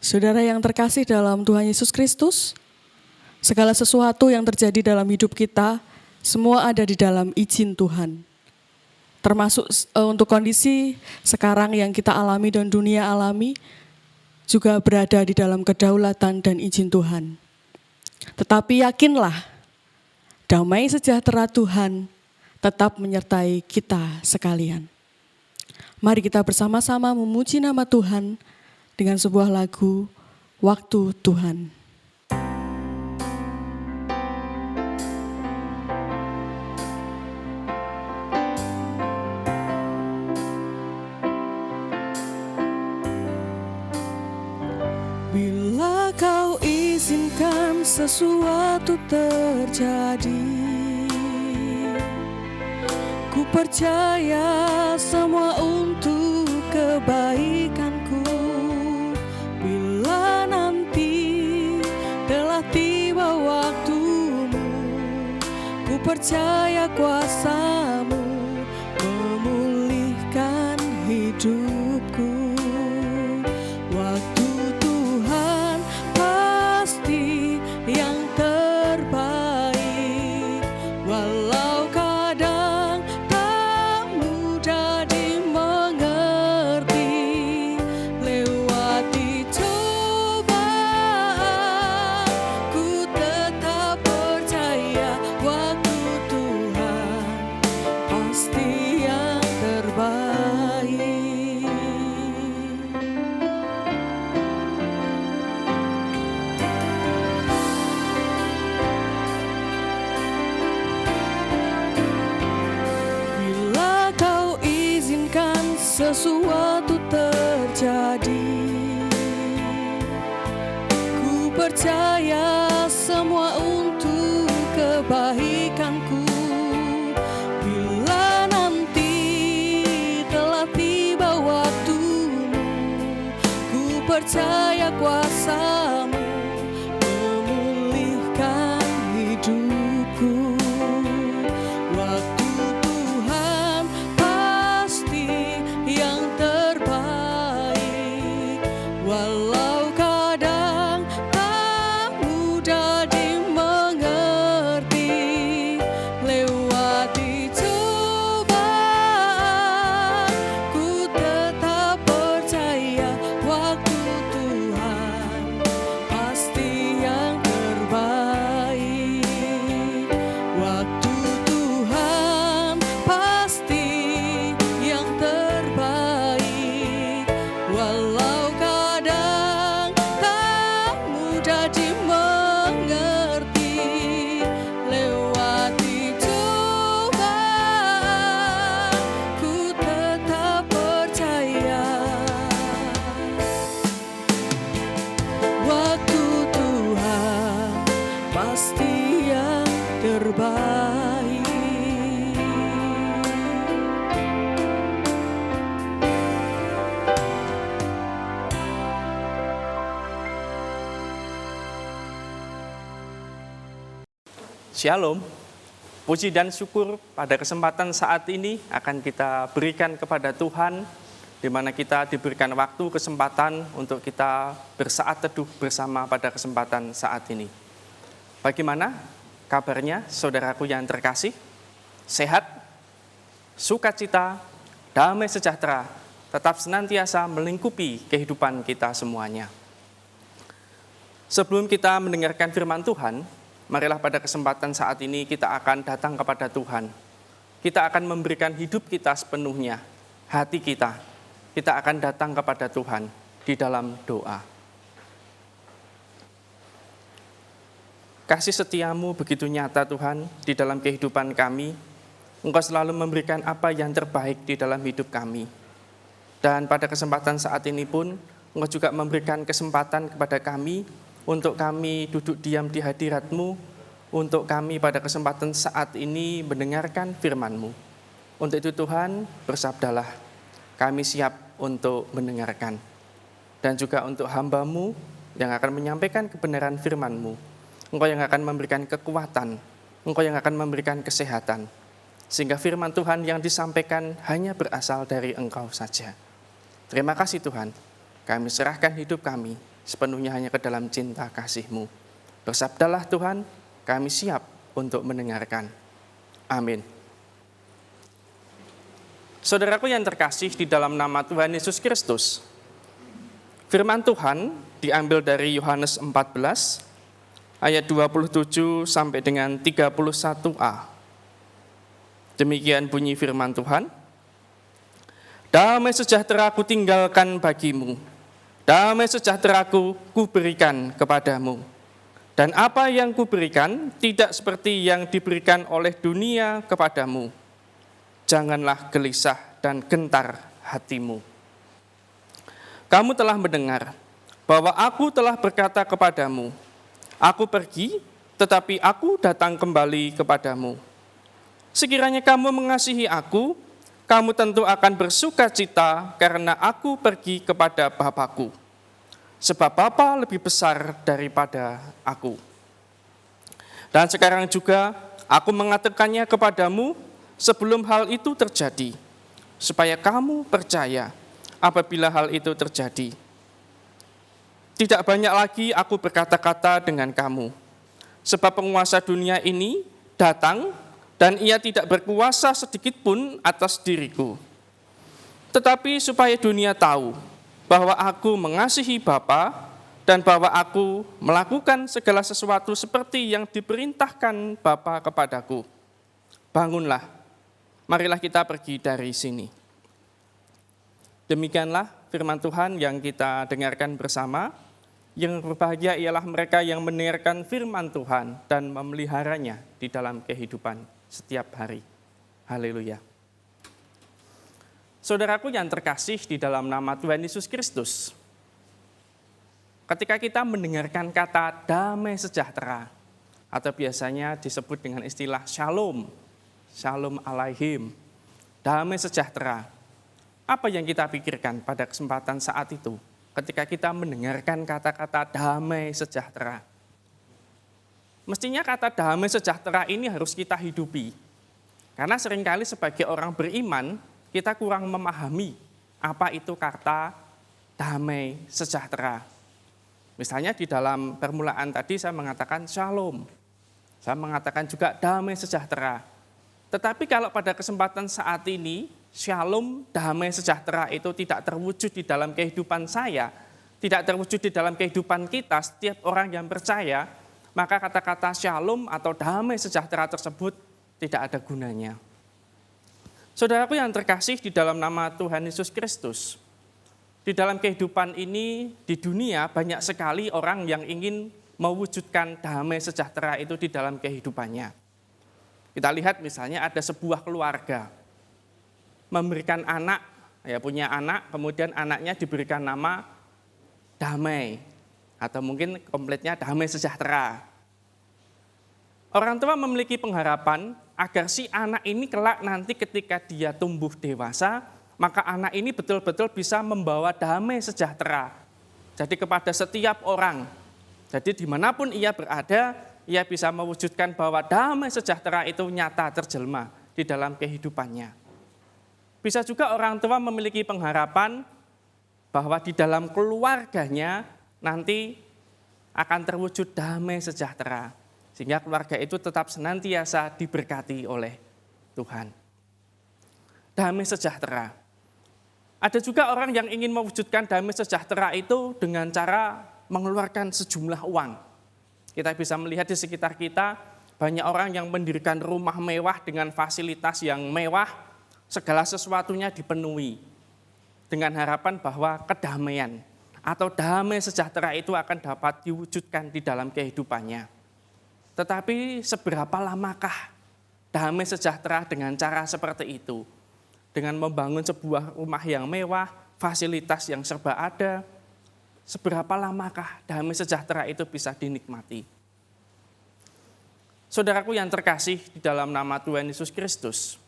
Saudara yang terkasih dalam Tuhan Yesus Kristus, segala sesuatu yang terjadi dalam hidup kita, semua ada di dalam izin Tuhan. Termasuk untuk kondisi sekarang yang kita alami dan dunia alami, juga berada di dalam kedaulatan dan izin Tuhan. Tetapi yakinlah, damai sejahtera Tuhan tetap menyertai kita sekalian. Mari kita bersama-sama memuji nama Tuhan dengan sebuah lagu, Waktu Tuhan. Bila kau izinkan sesuatu terjadi, ku percaya semua untuk kebaikanku. Bila nanti telah tiba waktumu, ku percaya kuasa-Mu memulihkan hidupku. Waktu Tuhan pasti yang terbaik, walau kadang tak mudah dimengerti. Lewati cobaan, ku tetap percaya waktu Tuhan pasti yang terbaik. Bila kau izinkan sesuatu terjadi, ku percaya semua untuk kebaikanku. Bila nanti telah tiba waktumu, ku percaya kuasa-Mu memulihkan hidupku. Waktu Tuhan pasti yang terbaik, walau kadang tak mudah dimengerti. Lewati cobaan, ku tetap percaya waktu Tuhan pasti yang terbaik. Waktu Tuhan pasti yang terbaik, walau kadang tak mudah dimengerti. Lewati cobaan, ku tetap percaya waktu Tuhan pasti yang terbaik. Shalom, puji dan syukur pada kesempatan saat ini akan kita berikan kepada Tuhan, di mana kita diberikan waktu kesempatan untuk kita bersaat teduh bersama pada kesempatan saat ini. Bagaimana kabarnya saudaraku yang terkasih? Sehat, sukacita, damai sejahtera, tetap senantiasa melingkupi kehidupan kita semuanya. Sebelum kita mendengarkan firman Tuhan, marilah pada kesempatan saat ini kita akan datang kepada Tuhan. Kita akan memberikan hidup kita sepenuhnya, hati kita. Kita akan datang kepada Tuhan di dalam doa. Kasih setiamu begitu nyata Tuhan di dalam kehidupan kami. Engkau selalu memberikan apa yang terbaik di dalam hidup kami. Dan pada kesempatan saat ini pun, Engkau juga memberikan kesempatan kepada kami untuk kami duduk diam di hadirat-Mu, untuk kami pada kesempatan saat ini mendengarkan firman-Mu. Untuk itu Tuhan, bersabdalah, kami siap untuk mendengarkan. Dan juga untuk hamba-Mu yang akan menyampaikan kebenaran firman-Mu. Engkau yang akan memberikan kekuatan, Engkau yang akan memberikan kesehatan. Sehingga firman Tuhan yang disampaikan hanya berasal dari Engkau saja. Terima kasih Tuhan, kami serahkan hidup kami, sepenuhnya hanya ke dalam cinta kasih-Mu. Bersabdalah Tuhan, kami siap untuk mendengarkan. Amin. Saudaraku yang terkasih di dalam nama Tuhan Yesus Kristus, firman Tuhan diambil dari Yohanes 14, ayat 27 sampai dengan 31a. Demikian bunyi firman Tuhan. Damai sejahtera ku tinggalkan bagimu, damai sejahtera ku berikan kepadamu. Dan apa yang kuberikan tidak seperti yang diberikan oleh dunia kepadamu. Janganlah gelisah dan gentar hatimu. Kamu telah mendengar bahwa aku telah berkata kepadamu, aku pergi, tetapi aku datang kembali kepadamu. Sekiranya kamu mengasihi aku, kamu tentu akan bersuka cita karena aku pergi kepada Bapa-Ku. Sebab Bapa lebih besar daripada aku. Dan sekarang juga aku mengatakannya kepadamu sebelum hal itu terjadi, supaya kamu percaya apabila hal itu terjadi. Tidak banyak lagi aku berkata-kata dengan kamu, sebab penguasa dunia ini datang dan ia tidak berkuasa sedikit pun atas diriku. Tetapi supaya dunia tahu bahwa aku mengasihi Bapa dan bahwa aku melakukan segala sesuatu seperti yang diperintahkan Bapa kepadaku. Bangunlah, marilah kita pergi dari sini. Demikianlah firman Tuhan yang kita dengarkan bersama. Yang berbahagia ialah mereka yang mendengarkan firman Tuhan dan memeliharanya di dalam kehidupan setiap hari. Haleluya. Saudaraku yang terkasih di dalam nama Tuhan Yesus Kristus, ketika kita mendengarkan kata damai sejahtera, atau biasanya disebut dengan istilah shalom, shalom alaihim, damai sejahtera, apa yang kita pikirkan pada kesempatan saat itu ketika kita mendengarkan kata-kata damai sejahtera? Mestinya kata damai sejahtera ini harus kita hidupi. Karena seringkali sebagai orang beriman, kita kurang memahami apa itu kata damai sejahtera. Misalnya di dalam permulaan tadi saya mengatakan shalom. Saya mengatakan juga damai sejahtera. Tetapi kalau pada kesempatan saat ini, shalom, damai sejahtera itu tidak terwujud di dalam kehidupan saya, tidak terwujud di dalam kehidupan kita, setiap orang yang percaya, maka kata-kata shalom atau damai sejahtera tersebut tidak ada gunanya. Saudaraku yang terkasih di dalam nama Tuhan Yesus Kristus, di dalam kehidupan ini, di dunia banyak sekali orang yang ingin mewujudkan damai sejahtera itu di dalam kehidupannya. Kita lihat misalnya ada sebuah keluarga memberikan anak, ya punya anak, kemudian anaknya diberikan nama damai, atau mungkin kompletnya damai sejahtera. Orang tua memiliki pengharapan agar si anak ini kelak nanti ketika dia tumbuh dewasa, maka anak ini betul-betul bisa membawa damai sejahtera. Jadi kepada setiap orang, jadi dimanapun ia berada, ia bisa mewujudkan bahwa damai sejahtera itu nyata terjelma di dalam kehidupannya. Bisa juga orang tua memiliki pengharapan bahwa di dalam keluarganya nanti akan terwujud damai sejahtera. Sehingga keluarga itu tetap senantiasa diberkati oleh Tuhan. Damai sejahtera. Ada juga orang yang ingin mewujudkan damai sejahtera itu dengan cara mengeluarkan sejumlah uang. Kita bisa melihat di sekitar kita banyak orang yang mendirikan rumah mewah dengan fasilitas yang mewah, segala sesuatunya dipenuhi dengan harapan bahwa kedamaian atau damai sejahtera itu akan dapat diwujudkan di dalam kehidupannya. Tetapi seberapa lamakah damai sejahtera dengan cara seperti itu? Dengan membangun sebuah rumah yang mewah, fasilitas yang serba ada, seberapa lamakah damai sejahtera itu bisa dinikmati? Saudaraku yang terkasih di dalam nama Tuhan Yesus Kristus,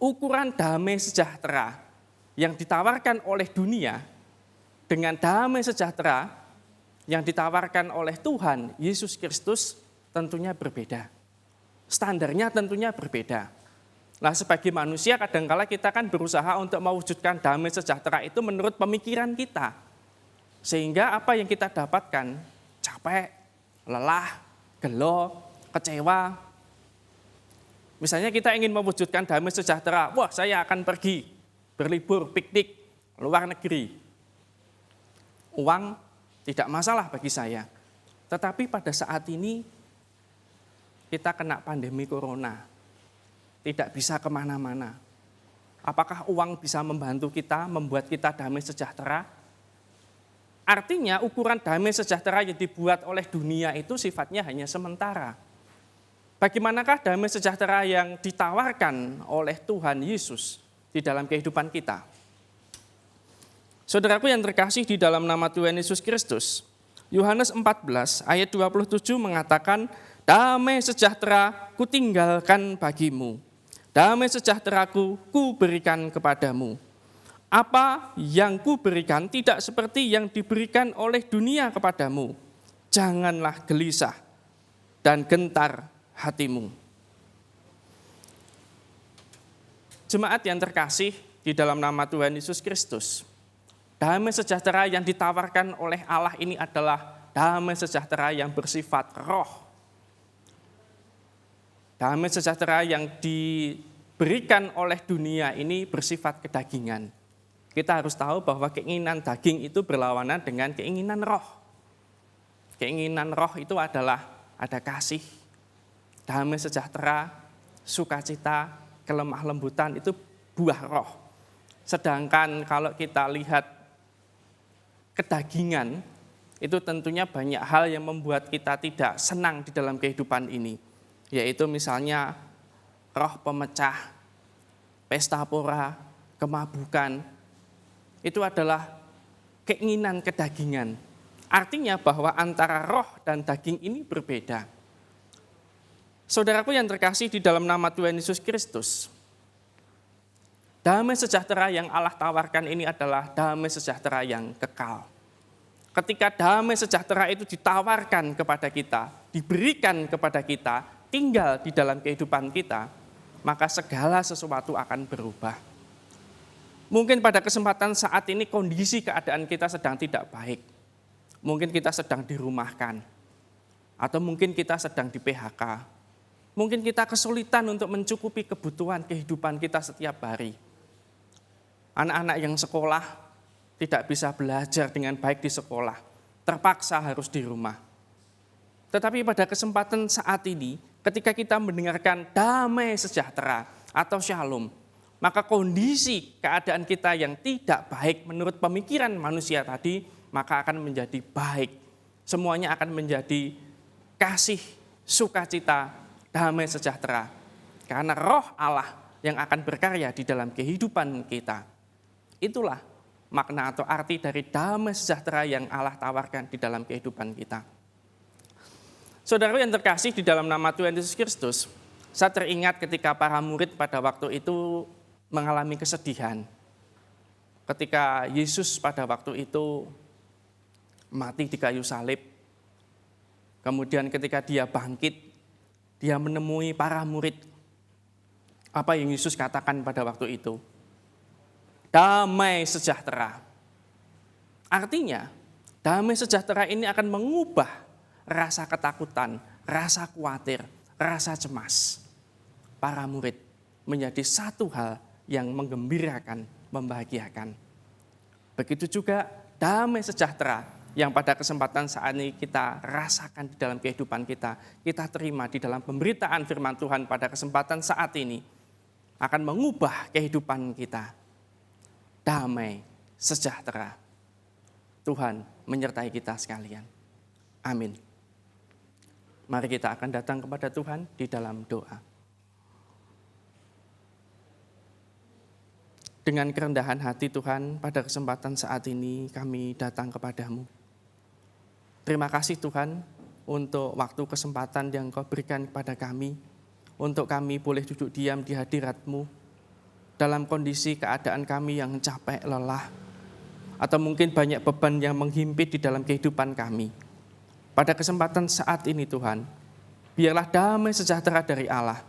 ukuran damai sejahtera yang ditawarkan oleh dunia dengan damai sejahtera yang ditawarkan oleh Tuhan Yesus Kristus tentunya berbeda. Standarnya tentunya berbeda. Nah, sebagai manusia kadangkala kita kan berusaha untuk mewujudkan damai sejahtera itu menurut pemikiran kita. Sehingga apa yang kita dapatkan, capek, lelah, gelo, kecewa. Misalnya kita ingin mewujudkan damai sejahtera, wah saya akan pergi berlibur, piknik, luar negeri. Uang tidak masalah bagi saya. Tetapi pada saat ini kita kena pandemi corona, tidak bisa kemana-mana. Apakah uang bisa membantu kita, membuat kita damai sejahtera? Artinya ukuran damai sejahtera yang dibuat oleh dunia itu sifatnya hanya sementara. Bagaimanakah damai sejahtera yang ditawarkan oleh Tuhan Yesus di dalam kehidupan kita? Saudaraku yang terkasih di dalam nama Tuhan Yesus Kristus, Yohanes 14 ayat 27 mengatakan, damai sejahtera kutinggalkan bagimu, damai sejahteraku kuberikan kepadamu. Apa yang kuberikan tidak seperti yang diberikan oleh dunia kepadamu. Janganlah gelisah dan gentar hatimu. Jemaat yang terkasih di dalam nama Tuhan Yesus Kristus, damai sejahtera yang ditawarkan oleh Allah ini adalah damai sejahtera yang bersifat roh. Damai sejahtera yang diberikan oleh dunia ini bersifat kedagingan. Kita harus tahu bahwa keinginan daging itu berlawanan dengan keinginan roh. Keinginan roh itu adalah ada kasih, damai sejahtera, sukacita, kelemah lembutan, itu buah roh. Sedangkan kalau kita lihat kedagingan, itu tentunya banyak hal yang membuat kita tidak senang di dalam kehidupan ini. Yaitu misalnya roh pemecah, pesta pora, kemabukan. Itu adalah keinginan kedagingan. Artinya bahwa antara roh dan daging ini berbeda. Saudaraku yang terkasih di dalam nama Tuhan Yesus Kristus, damai sejahtera yang Allah tawarkan ini adalah damai sejahtera yang kekal. Ketika damai sejahtera itu ditawarkan kepada kita, diberikan kepada kita, tinggal di dalam kehidupan kita, maka segala sesuatu akan berubah. Mungkin pada kesempatan saat ini kondisi keadaan kita sedang tidak baik. Mungkin kita sedang dirumahkan. Atau mungkin kita sedang di PHK. Mungkin kita kesulitan untuk mencukupi kebutuhan kehidupan kita setiap hari. Anak-anak yang sekolah tidak bisa belajar dengan baik di sekolah. Terpaksa harus di rumah. Tetapi pada kesempatan saat ini, ketika kita mendengarkan damai sejahtera atau shalom, maka kondisi keadaan kita yang tidak baik menurut pemikiran manusia tadi, maka akan menjadi baik. Semuanya akan menjadi kasih, sukacita, damai sejahtera. Karena roh Allah yang akan berkarya di dalam kehidupan kita. Itulah makna atau arti dari damai sejahtera yang Allah tawarkan di dalam kehidupan kita. Saudara yang terkasih di dalam nama Tuhan Yesus Kristus, saya teringat ketika para murid pada waktu itu mengalami kesedihan. Ketika Yesus pada waktu itu mati di kayu salib, kemudian ketika dia bangkit, dia menemui para murid. Apa yang Yesus katakan pada waktu itu? Damai sejahtera. Artinya, damai sejahtera ini akan mengubah rasa ketakutan, rasa khawatir, rasa cemas para murid menjadi satu hal yang menggembirakan, membahagiakan. Begitu juga damai sejahtera yang pada kesempatan saat ini kita rasakan di dalam kehidupan kita, kita terima di dalam pemberitaan firman Tuhan pada kesempatan saat ini, akan mengubah kehidupan kita. Damai sejahtera. Tuhan menyertai kita sekalian. Amin. Mari kita akan datang kepada Tuhan di dalam doa. Dengan kerendahan hati Tuhan, pada kesempatan saat ini kami datang kepadamu. Terima kasih Tuhan untuk waktu kesempatan yang Kau berikan kepada kami, untuk kami boleh duduk diam di hadirat-Mu, dalam kondisi keadaan kami yang capek, lelah, atau mungkin banyak beban yang menghimpit di dalam kehidupan kami. Pada kesempatan saat ini Tuhan, biarlah damai sejahtera dari Allah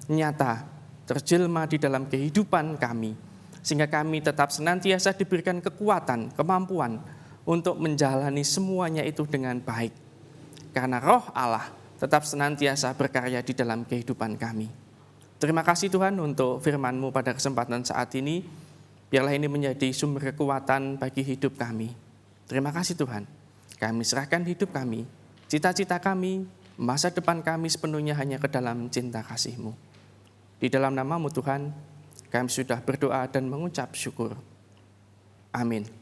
nyata terjelma di dalam kehidupan kami, sehingga kami tetap senantiasa diberikan kekuatan, kemampuan untuk menjalani semuanya itu dengan baik. Karena roh Allah tetap senantiasa berkarya di dalam kehidupan kami. Terima kasih Tuhan untuk firman-Mu pada kesempatan saat ini. Biarlah ini menjadi sumber kekuatan bagi hidup kami. Terima kasih Tuhan. Kami serahkan hidup kami, cita-cita kami, masa depan kami sepenuhnya hanya ke dalam cinta kasih-Mu. Di dalam nama-Mu Tuhan, kami sudah berdoa dan mengucap syukur. Amin.